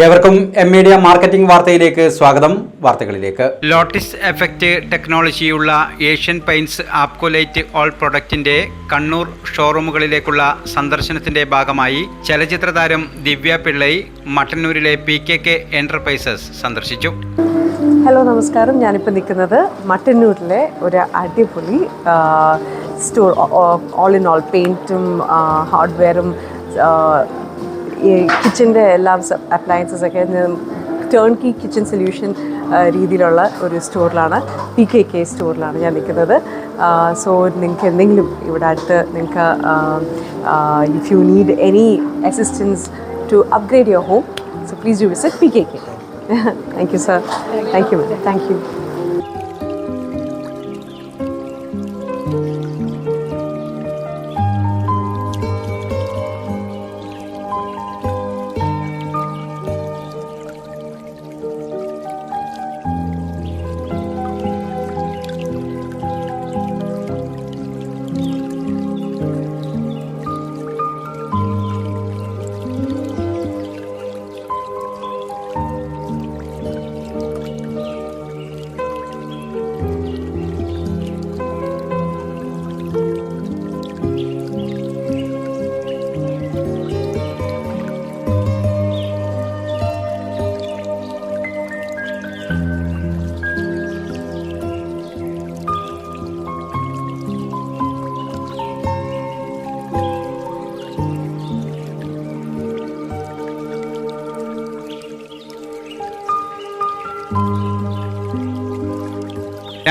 ഏവർക്കും media marketing വാർത്തയിലേക്ക് സ്വാഗതം. വാർത്തകളിലേക്ക്. ലോട്ടിസ് എഫക്റ്റ് ടെക്നോളജിയുള്ള ഏഷ്യൻ പെയിന്റ്സ് ആപ്കോലൈറ്റ് ഓൾ പ്രൊഡക്റ്റിന്റെ കണ്ണൂർ ഷോറൂമുകളിലേക്കുള്ള സന്ദർശനത്തിന്റെ ഭാഗമായി ചലച്ചിത്ര താരം ദിവ്യ പിള്ളൈ മട്ടന്നൂരിലെ PKK എന്റർപ്രൈസസ് സന്ദർശിച്ചു. ഹലോ, നമസ്കാരം. ഞാനിപ്പോൾ നിൽക്കുന്നത് മട്ടന്നൂരിലെ ഒരു അടിപൊളി സ്റ്റോർ. ഓൾ ഇൻ ഓൾ പെയിൻറ്റും ഹാർഡ്വെയറും ഈ കിച്ചൻ്റെ എല്ലാ അപ്ലയൻസസ് ഒക്കെ ടേൺ കീ കിച്ചൺ സൊല്യൂഷൻ രീതിയിലുള്ള ഒരു സ്റ്റോറിലാണ്, PKK സ്റ്റോറിലാണ് ഞാൻ നിൽക്കുന്നത്. സോ നിങ്ങൾക്ക് എന്തെങ്കിലും ഇവിടെ അടുത്ത് നിങ്ങൾക്ക് if you need any assistance to upgrade your home, so please do visit PKK. Thank you, sir. Thank you, ma'am. Thank you.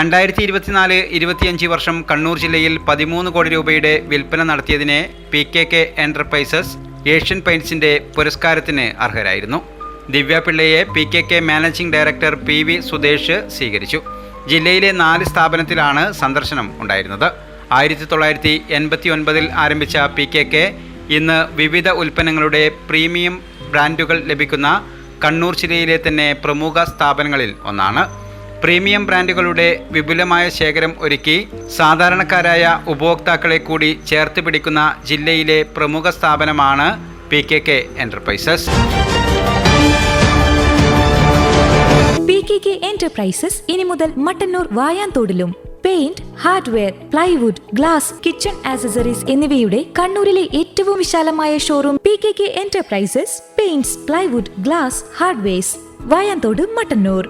രണ്ടായിരത്തി 24-25 വർഷം കണ്ണൂർ ജില്ലയിൽ 13 കോടി രൂപയുടെ വിൽപ്പന നടത്തിയതിന് PKK എന്റർപ്രൈസസ് ഏഷ്യൻ പെയിന്റ്സിന്റെ പുരസ്കാരത്തിന് അർഹരായിരുന്നു. ദിവ്യ പിള്ളയെ PKK managing director PV Sudesh സ്വീകരിച്ചു. ജില്ലയിലെ 4 സ്ഥാപനത്തിലാണ് സന്ദർശനം ഉണ്ടായിരുന്നത്. 1989 ആരംഭിച്ച PKK ഇന്ന് വിവിധ ഉൽപ്പന്നങ്ങളുടെ പ്രീമിയം ബ്രാൻഡുകൾ ലഭിക്കുന്ന കണ്ണൂർ ജില്ലയിലെ തന്നെ പ്രമുഖ സ്ഥാപനങ്ങളിൽ ഒന്നാണ്. പ്രീമിയം ബ്രാൻഡുകളുടെ വിപുലമായ ശേഖരം ഒരുക്കി സാധാരണക്കാരായ ഉപഭോക്താക്കളെ കൂടി ചേർത്ത് പിടിക്കുന്ന ജില്ലയിലെ പ്രമുഖ സ്ഥാപനമാണ് PKK എന്റർപ്രൈസസ്. PKK എന്റർപ്രൈസസ് ഇനി മുതൽ മട്ടന്നൂർ വായാന്തോടിലും paint, hardware, plywood, glass, kitchen accessories എന്നിവയുടെ കണ്ണൂരിലെ ഏറ്റവും വിശാലമായ showroom PKK enterprises paints, plywood, glass, hardwares, Vayanthode, Mattannur.